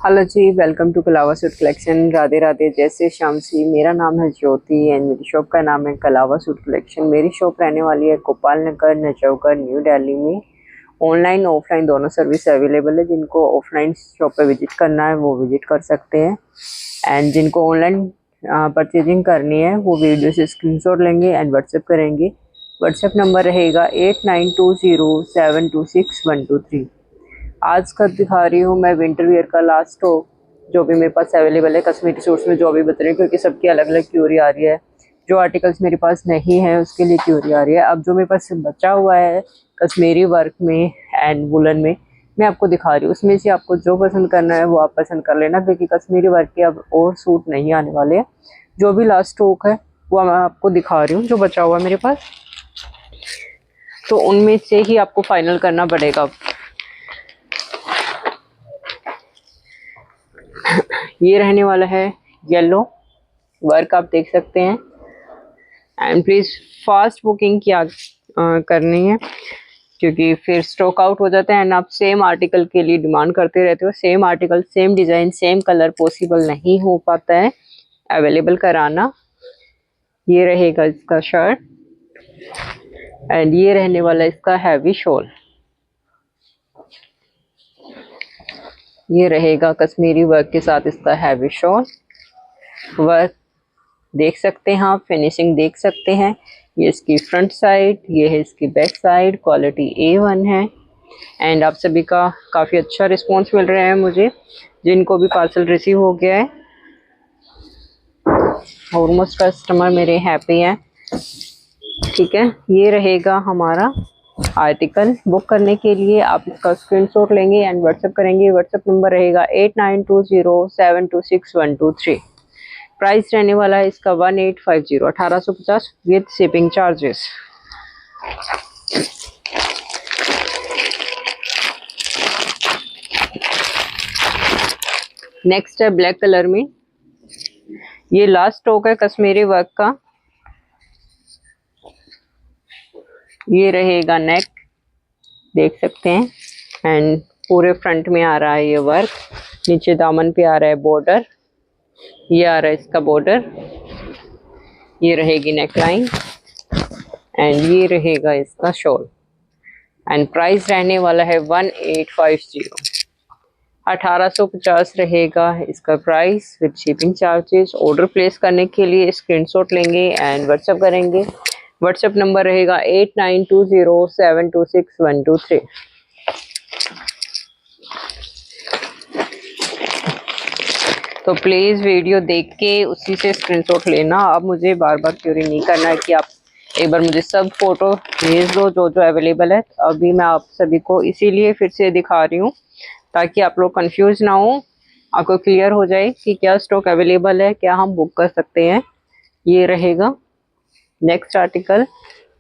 Hello ji, welcome to Kalawa suit collection. Radhe Radhe, जैसे शाम सी। मेरा नाम है ज्योति एंड मेरी शॉप का नाम है कलावा सूट कलेक्शन। मेरी शॉप रहने वाली है गोपाल नगर, नजफगढ़, न्यू दिल्ली में। ऑनलाइन ऑफलाइन दोनों सर्विस अवेलेबल है। जिनको ऑफलाइन शॉप पे विजिट करना है वो विजिट कर सकते हैं, एंड जिनको ऑनलाइन परचेजिंग करनी है वो वीडियो से स्क्रीनशॉट लेंगे एंड व्हाट्सएप करेंगे। व्हाट्सएप नंबर रहेगा 8920726123। आज का दिखा रही हूँ मैं विंटर वियर का लास्ट स्टॉक, जो भी मेरे पास अवेलेबल है कश्मीरी सूट्स में, जो भी बता रही हूँ, क्योंकि सबकी अलग अलग क्यूरी आ रही है। जो आर्टिकल्स मेरे पास नहीं है उसके लिए क्यूरी आ रही है। अब जो मेरे पास बचा हुआ है कश्मीरी वर्क में एंड वुलन में, मैं आपको दिखा रही हूँ। उसमें से आपको जो पसंद करना है वो आप पसंद कर लेना, क्योंकि कश्मीरी वर्क के अब और सूट नहीं आने वाले हैं। जो भी लास्ट स्टॉक है वो मैं आपको दिखा रही हूँ, जो बचा हुआ है मेरे पास, तो उनमें से ही आपको फाइनल करना पड़ेगा। ये रहने वाला है येलो वर्क, आप देख सकते हैं। एंड प्लीज़ फास्ट बुकिंग क्या करनी है, क्योंकि फिर स्टॉक आउट हो जाता है एंड आप सेम आर्टिकल के लिए डिमांड करते रहते हो। Same article, same design, same colour possible नहीं हो पाता है अवेलेबल कराना। ये रहेगा इसका शर्ट एंड ये रहने वाला इसका हैवी शॉल। ये रहेगा कश्मीरी वर्क के साथ इसका हैवी शॉल। वर्क देख सकते हैं आप, फिनिशिंग देख सकते हैं। ये इसकी फ्रंट साइड, ये है इसकी बैक साइड। क्वालिटी A1 है एंड आप सभी का काफ़ी अच्छा रिस्पांस मिल रहा है मुझे। जिनको भी पार्सल रिसीव हो गया है, ऑलमोस्ट कस्टमर मेरे हैप्पी हैं। ठीक है, ये रहेगा हमारा आर्टिकल। बुक करने के लिए आप इसका स्क्रीनशॉट लेंगे एंड व्हाट्सएप करेंगे। व्हाट्सएप नंबर रहेगा 8920726123। प्राइस रहने वाला है इसका 1850, 1850 विद शिपिंग चार्जेस। नेक्स्ट है ब्लैक कलर में। ये लास्ट स्टॉक है कश्मीरी वर्क का। ये रहेगा नेक, देख सकते हैं, एंड पूरे फ्रंट में आ रहा है ये वर्क। नीचे दामन पे आ रहा है बॉर्डर, ये आ रहा है इसका बॉर्डर। ये रहेगी नेक लाइन एंड ये रहेगा इसका शॉल। एंड प्राइस रहने वाला है 1850, 1850 रहेगा इसका price with shipping charges. Order place करने के लिए स्क्रीनशॉट लेंगे एंड व्हाट्सएप करेंगे। व्हाट्सएप नंबर रहेगा 8920726123। तो प्लीज़ वीडियो देख के उसी से स्क्रीनशॉट लेना। अब मुझे बार बार क्यूरी नहीं करना है कि आप एक बार मुझे सब फोटो भेज दो जो जो अवेलेबल है। अभी मैं आप सभी को इसीलिए फिर से दिखा रही हूँ ताकि आप लोग कंफ्यूज ना हो, आपको क्लियर हो जाए कि क्या स्टॉक अवेलेबल है, क्या हम बुक कर सकते हैं। ये रहेगा नेक्स्ट आर्टिकल।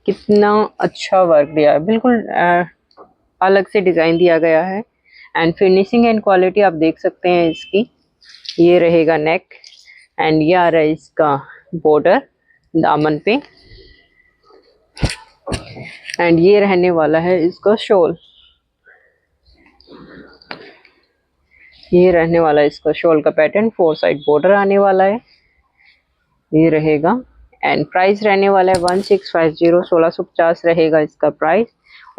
कितना अच्छा वर्क दिया है, बिल्कुल अलग से डिज़ाइन दिया गया है एंड फिनिशिंग एंड क्वालिटी आप देख सकते हैं इसकी। ये रहेगा नेक एंड ये आ रहा है इसका बॉर्डर दामन पे एंड ये रहने वाला है इसका शॉल। ये रहने वाला है इसका शॉल का पैटर्न। 4 साइड बॉर्डर आने वाला है, ये रहेगा। एंड प्राइस रहने वाला है 1650, 1650 रहेगा इसका प्राइस।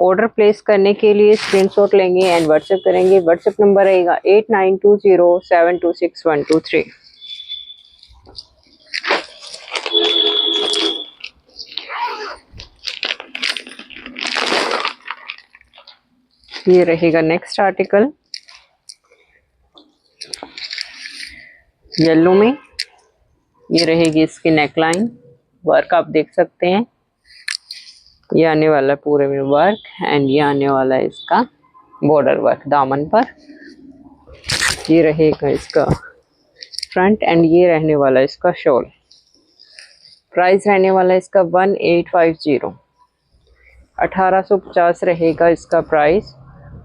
ऑर्डर प्लेस करने के लिए स्क्रीनशॉट लेंगे एंड व्हाट्सएप करेंगे। व्हाट्सएप नंबर रहेगा 8920726123। ये रहेगा नेक्स्ट आर्टिकल येलो में। ये रहेगी इसकी नेकलाइन। वर्क आप देख सकते हैं, ये आने वाला पूरे में वर्क एंड ये आने वाला है इसका बॉर्डर वर्क दामन पर। ये रहेगा इसका फ्रंट एंड ये रहने वाला है इसका शॉल। प्राइस रहने वाला है इसका 1850, 1850 रहेगा इसका प्राइस।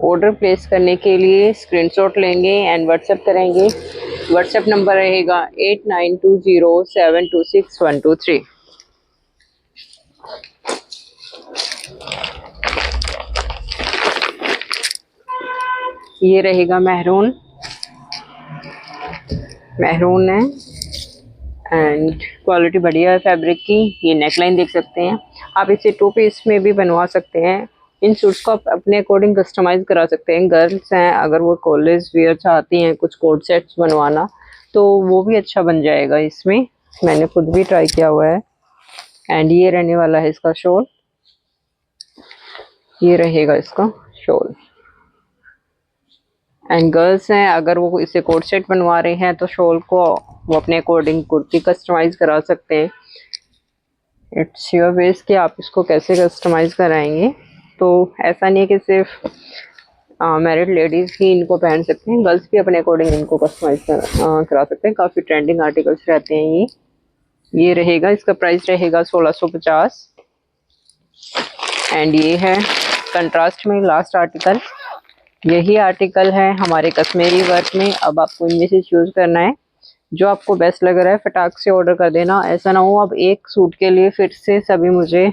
ऑर्डर प्लेस करने के लिए स्क्रीनशॉट लेंगे एंड व्हाट्सएप करेंगे। व्हाट्सएप नंबर रहेगा 8920726123। ये रहेगा मेहरून मैरून है एंड क्वालिटी बढ़िया है फैब्रिक की। ये नेकलाइन देख सकते हैं आप, इसे 2 पीस में भी बनवा सकते हैं। इन सूट्स को आप अपने अकॉर्डिंग कस्टमाइज करा सकते हैं। गर्ल्स हैं अगर वो कॉलेज वियर चाहती हैं कुछ कोट सेट्स बनवाना तो वो भी अच्छा बन जाएगा इसमें। मैंने खुद भी ट्राई किया हुआ है। एंड ये रहने वाला है इसका शॉल, ये रहेगा इसका शॉल। एंड गर्ल्स हैं अगर वो इसे कोट सेट बनवा रहे हैं तो शॉल को वो अपने अकॉर्डिंग कुर्ती कस्टमाइज करा सकते हैं। इट्स योर वेस कि आप इसको कैसे कस्टमाइज कराएंगे। तो ऐसा नहीं है कि सिर्फ मैरिड लेडीज़ ही इनको पहन सकते हैं, गर्ल्स भी अपने अकॉर्डिंग इनको कस्टमाइज करा सकते हैं। काफ़ी ट्रेंडिंग आर्टिकल्स रहते हैं ये रहेगा, इसका प्राइस रहेगा 1650। एंड ये है कंट्रास्ट में लास्ट आर्टिकल। यही आर्टिकल है हमारे कश्मीरी वर्क में। अब आपको इनमें से चूज़ करना है जो आपको बेस्ट लग रहा है, फटाक से ऑर्डर कर देना। ऐसा ना हो अब एक सूट के लिए फिर से सभी मुझे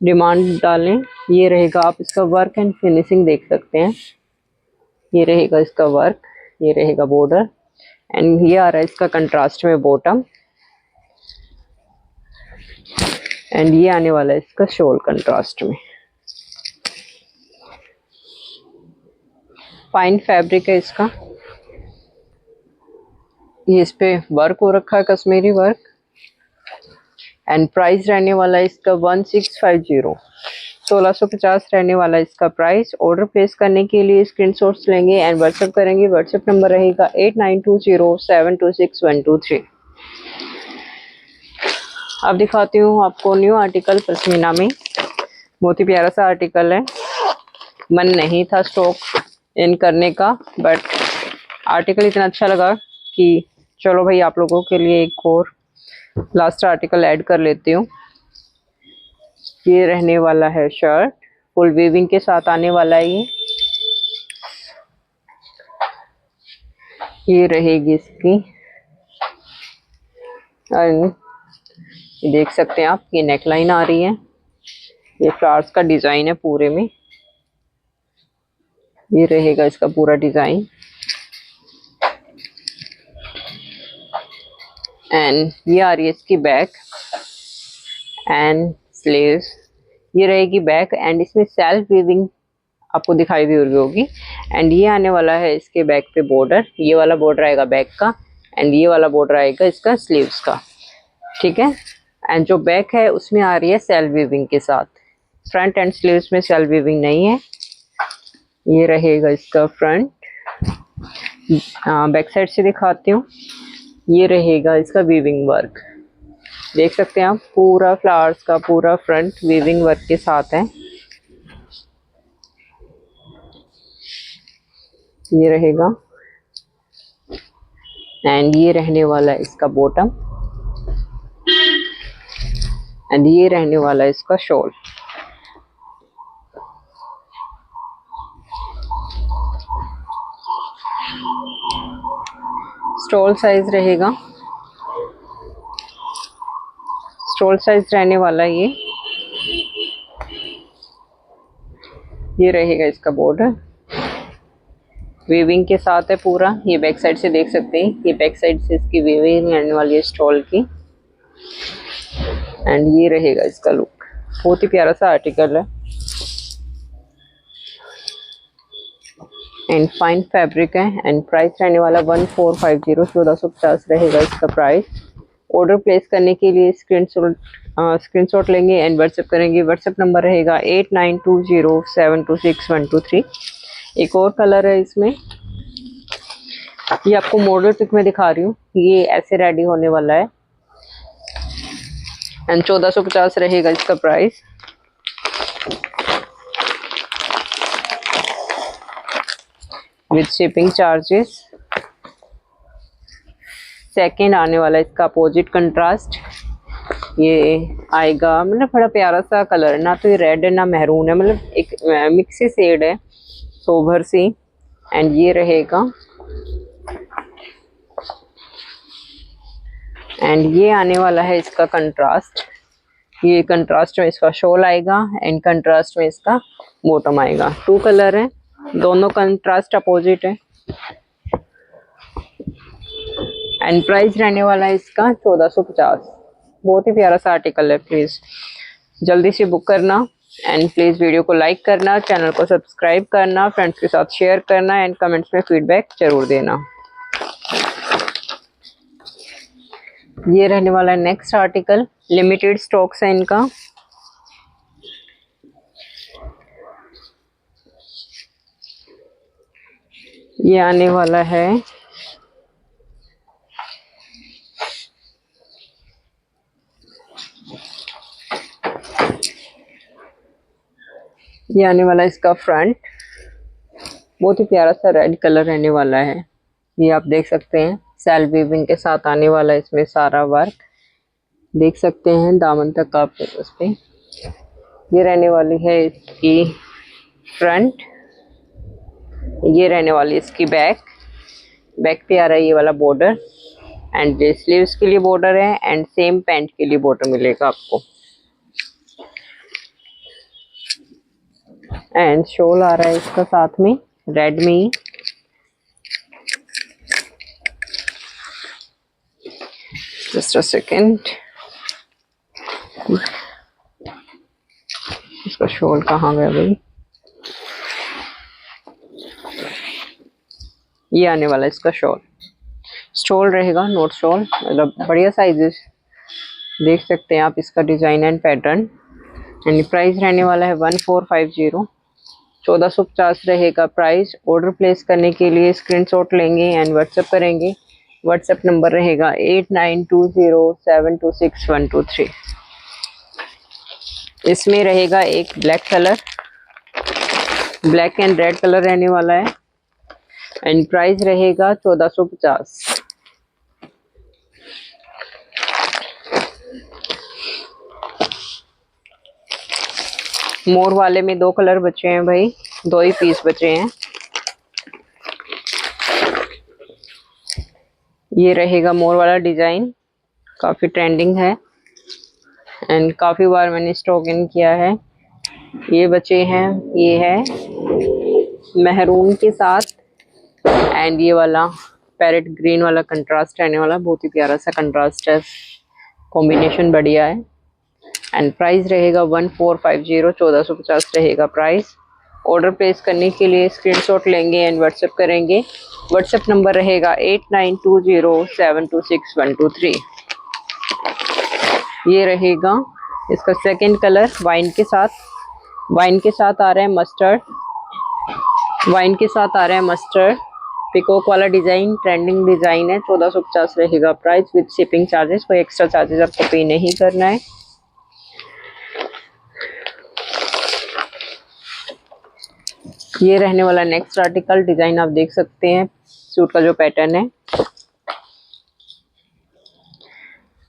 डिमांड डालें। ये रहेगा, आप इसका वर्क एंड फिनिशिंग देख सकते हैं। ये रहेगा इसका वर्क, ये रहेगा बॉर्डर एंड ये आ रहा है इसका कंट्रास्ट में बॉटम। एंड ये आने वाला है इसका शॉल कंट्रास्ट में। फाइन फैब्रिक है इसका। ये इस पे वर्क हो रखा है कश्मीरी वर्क। एंड प्राइस रहने वाला है इसका 1650, 1650 रहने वाला है इसका प्राइस। ऑर्डर प्लेस करने के लिए स्क्रीनशॉट्स लेंगे एंड व्हाट्सएप करेंगे। व्हाट्सएप नंबर रहेगा 8920726123। अब दिखाती हूँ आपको न्यू आर्टिकल पश्मीना में। बहुत ही प्यारा सा आर्टिकल है। मन नहीं था स्टॉक इन करने का बट आर्टिकल इतना अच्छा लगा कि चलो भाई आप लोगों के लिए एक और लास्ट आर्टिकल ऐड कर लेती हूँ। ये रहने वाला है शर्ट, फुल वीविंग के साथ आने वाला है ये रहेगी इसकी। ये देख सकते हैं आप, ये नेकलाइन आ रही है। ये फ्लावर्स का डिजाइन है पूरे में। ये रहेगा इसका पूरा डिजाइन। एंड ये आ रही है इसकी बैक एंड स्लीव्स। ये रहेगी बैक एंड इसमें सेल्फ वीविंग आपको दिखाई भी होगी। एंड ये आने वाला है इसके बैक पे बॉर्डर। ये वाला बॉर्डर आएगा बैक का एंड ये वाला बॉर्डर आएगा इसका स्लीव्स का, ठीक है। एंड जो बैक है उसमें आ रही है सेल्फ वीविंग के साथ। फ्रंट एंड स्लीव्स में सेल्फ वीविंग नहीं है। ये रहेगा इसका फ्रंट। बैक साइड से दिखाती हूँ। ये रहेगा इसका वीविंग वर्क। देख सकते हैं आप, पूरा फ्लावर्स का पूरा फ्रंट वीविंग वर्क के साथ है। ये रहेगा एंड ये रहने वाला है इसका बॉटम एंड ये रहने वाला है इसका शॉल। स्टॉल साइज रहेगा, स्टॉल साइज रहने वाला है ये रहेगा इसका बॉर्डर वीविंग के साथ है पूरा। ये बैक साइड से देख सकते हैं, ये बैक साइड से इसकी वीविंग रहने वाली है स्टॉल की। एंड ये रहेगा इसका लुक। बहुत ही प्यारा सा आर्टिकल है एंड फाइन फैब्रिक है। एंड प्राइस रहने वाला 1450, 1450 रहेगा इसका प्राइस। ऑर्डर प्लेस करने के लिए स्क्रीनशॉट लेंगे एंड व्हाट्सएप करेंगे। व्हाट्सएप नंबर रहेगा 8920726123। एक और कलर है इसमें, ये आपको मॉडल पिक में दिखा रही हूँ। ये ऐसे रेडी होने वाला है एंड 1450 रहेगा इसका price. With shipping charges. Second आने वाला है इसका अपोजिट कंट्रास्ट। ये आएगा मतलब बड़ा प्यारा सा कलर, ना तो ये रेड है ना मैरून है, मतलब एक मिक्स सी शेड है, सोबर सी। एंड ये रहेगा एंड ये आने वाला है इसका कंट्रास्ट। ये कंट्रास्ट में इसका शॉल आएगा एंड कंट्रास्ट में इसका बॉटम आएगा। 2 कलर है, दोनों कंट्रास्ट अपोजिट है। एंड प्राइस रहने वाला है इसका 1450। बहुत ही प्यारा सा आर्टिकल है, प्लीज़ जल्दी से बुक करना। एंड प्लीज़ वीडियो को लाइक करना, चैनल को सब्सक्राइब करना, फ्रेंड्स के साथ शेयर करना एंड कमेंट्स में फीडबैक जरूर देना। ये रहने वाला है नेक्स्ट आर्टिकल, लिमिटेड स्टॉक्स है इनका। ये आने वाला है इसका फ्रंट, बहुत ही प्यारा सा रेड कलर रहने वाला है। ये आप देख सकते हैं सेल्फ वीविंग के साथ आने वाला है, इसमें सारा वर्क देख सकते हैं दामन तक आप उस पे। ये रहने वाली है इसकी फ्रंट, ये रहने वाली इसकी बैक पे आ रहा है ये वाला बॉर्डर एंड स्लीव्स के लिए बॉर्डर है एंड सेम पैंट के लिए बॉर्डर मिलेगा आपको। एंड शॉल आ रहा है इसका साथ में रेड में ही। जस्ट अ सेकेंड, इसका शॉल कहाँ गया भाई? ये आने वाला है इसका शॉल। स्टॉल रहेगा, नोट शॉल, मतलब बढ़िया साइजेस देख सकते हैं आप इसका design and pattern. And price रहने वाला है 1450, 1450 रहेगा प्राइस। ऑर्डर प्लेस करने के लिए स्क्रीनशॉट लेंगे एंड व्हाट्सएप करेंगे। व्हाट्सएप नंबर रहेगा 8920726123। इसमें रहेगा एक black colour, black and red colour रहने वाला है एंड प्राइस रहेगा 1450। मोर वाले में 2 कलर बचे हैं भाई, 2 ही पीस बचे हैं। ये रहेगा मोर वाला डिजाइन, काफी ट्रेंडिंग है एंड काफी बार मैंने स्टॉक इन किया है। ये बचे हैं, ये है मेहरून के साथ एंड ये वाला पैरेट ग्रीन वाला कंट्रास्ट रहने वाला, बहुत ही प्यारा सा कंट्रास्ट है, कॉम्बिनेशन बढ़िया है। एंड प्राइस रहेगा 1450, 1450 रहेगा प्राइस। ऑर्डर प्लेस करने के लिए स्क्रीनशॉट लेंगे एंड व्हाट्सएप करेंगे। व्हाट्सएप नंबर रहेगा 8920726123। ये रहेगा इसका सेकंड कलर, वाइन के साथ आ रहा है मस्टर्ड, वाइन के साथ आ रहा है मस्टर्ड पिकॉक वाला डिजाइन, ट्रेंडिंग डिजाइन है। 1450 रहेगा प्राइस विद शिपिंग चार्जेस, कोई एक्स्ट्रा चार्जेस आपको पे नहीं करना है। ये रहने वाला नेक्स्ट आर्टिकल, डिजाइन आप देख सकते हैं सूट का जो पैटर्न है।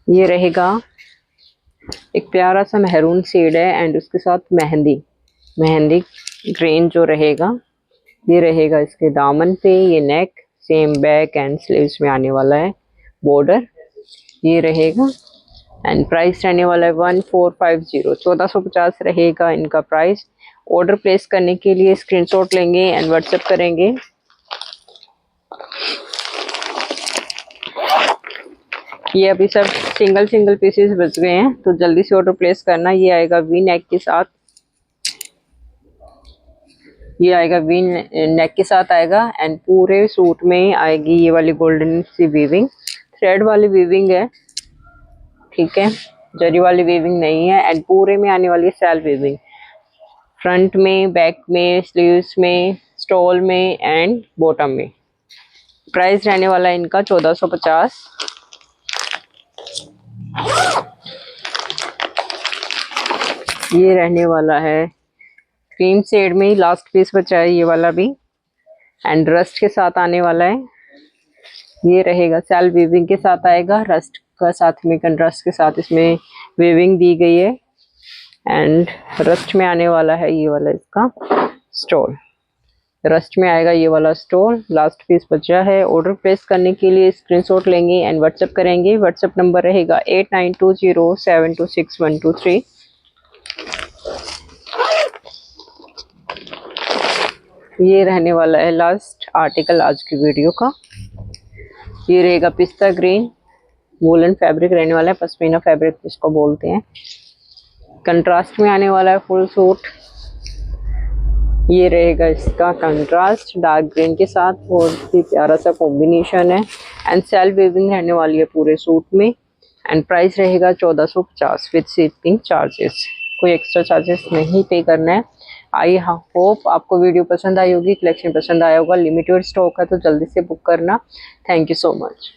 ये रहेगा एक प्यारा सा मेहरून शेड है एंड उसके साथ मेहंदी ग्रीन जो रहेगा, ये रहेगा इसके दामन पे। ये नेक सेम बैक एंड स्लीव्स में आने वाला है बॉर्डर, ये रहेगा एंड प्राइस रहने वाला है 1450, 1450 रहेगा इनका प्राइस। ऑर्डर प्लेस करने के लिए स्क्रीनशॉट लेंगे एंड व्हाट्सएप करेंगे। ये अभी सब सिंगल पीसेस बच गए हैं तो जल्दी से ऑर्डर प्लेस करना। ये आएगा वी नेक के साथ, ये आएगा वी नेक के साथ आएगा एंड पूरे सूट में आएगी ये वाली गोल्डन सी वीविंग, थ्रेड वाली वीविंग है, ठीक है, जरी वाली वीविंग नहीं है। एंड पूरे में आने वाली है सेल्फ वीविंग, फ्रंट में, बैक में, स्लीव्स में, स्टॉल में एंड बॉटम में। प्राइस रहने वाला है इनका 1450। ये रहने वाला है क्रीम शेड में, लास्ट पीस बचा है ये वाला भी एंड रस्ट के साथ आने वाला है। ये रहेगा सेल्फ वीविंग के साथ आएगा, रस्ट का साथ में कंट्रास्ट के साथ इसमें वीविंग दी गई है एंड रस्ट में आने वाला है ये वाला इसका स्टोल, रस्ट में आएगा ये वाला स्टोल। लास्ट पीस बचा है। ऑर्डर प्लेस करने के लिए स्क्रीनशॉट लेंगे एंड व्हाट्सएप करेंगे। व्हाट्सएप नंबर रहेगा 8920726123। ये रहने वाला है लास्ट आर्टिकल आज की वीडियो का। ये रहेगा पिस्ता ग्रीन, वूलन फैब्रिक रहने वाला है, पश्मीना फैब्रिक जिसको बोलते हैं। कंट्रास्ट में आने वाला है फुल सूट। ये रहेगा इसका कंट्रास्ट डार्क ग्रीन के साथ, बहुत ही प्यारा सा कॉम्बिनेशन है। एंड सेल्फ वीविंग रहने वाली है पूरे सूट में। एंड प्राइस रहेगा 1450 विद शिपिंग चार्जेस, कोई एक्स्ट्रा चार्जेस नहीं पे करना है। आई होप आपको वीडियो पसंद आई होगी, कलेक्शन पसंद आया होगा। लिमिटेड स्टॉक है तो जल्दी से बुक करना। Thank you so much.